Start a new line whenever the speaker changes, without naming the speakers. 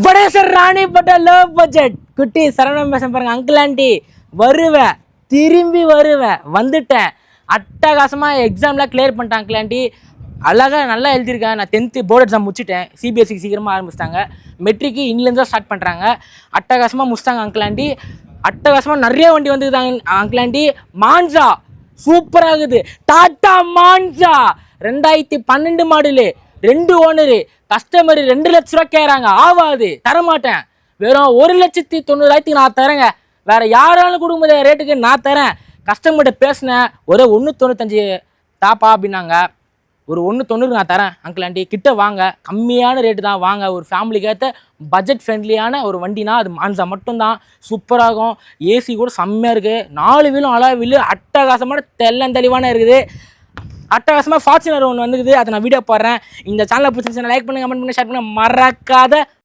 வடேசர் ராணிப்பட்ட low budget குட்டி சரவணன் பேச பாருங்க. அங்கிள் ஆண்டி வருவேன், திரும்பி வருவேன், வந்துட்டேன். அட்டகாசமாக எக்ஸாம்லாம் கிளியர் பண்ணிட்டேன் அங்கிள் ஆண்டி. அழகாக நல்லா எழுதியிருக்கேன். நான் 10th போர்டு எக்ஸாம் முடிச்சிட்டேன். சிபிஎஸ்சி சீக்கிரமாக ஆரம்பிச்சிட்டாங்க. மெட்ரிக்கு இன்னிலேருந்து தான் ஸ்டார்ட் பண்ணுறாங்க. அட்டகாசமாக முடிச்சிட்டாங்க அங்கிள் ஆண்டி. அட்டகாசமாக நிறைய வண்டி வந்துருக்குதாங்க அங்கிள் ஆண்டி. மான்சா சூப்பராகுது. Tata Manza 2012 model, 2 owner, customer 2 லட்ச ரூபா கேட்குறாங்க. ஆவாது, தரமாட்டேன். வெறும் 1,90,000 நான் தரேங்க. வேற யாராலும் கொடுக்க முடியாத ரேட்டுக்கு நான் தரேன். கஸ்டமர்கிட்ட பேசினேன், ஒரே 1,95 தாப்பா அப்படின்னாங்க. ஒரு 1,90 நான் தரேன் அங்கிள் ஆண்டி. கிட்ட வாங்க, கம்மியான ரேட்டு தான் வாங்க. ஒரு ஃபேமிலிக்கு ஏற்ற பட்ஜெட் ஃப்ரெண்ட்லியான ஒரு வண்டினா அது மான்சா மட்டும்தான். சூப்பராகும். ஏசி கூட செம்மையாக இருக்குது. 4 வீலும் அலா வீலு அட்டகாசமான தெளிவான இருக்குது. அட்டகாசமாக ஃபார்ச்சுனர் ஒன்று வந்துருக்குது. அதை நான் வீடியோ போடுறேன். இந்த சேனலை பிடிச்சிருந்துச்சுன்னா லைக் பண்ணுங்க, கமெண்ட் பண்ணி, ஷேர் பண்ண மறக்காத.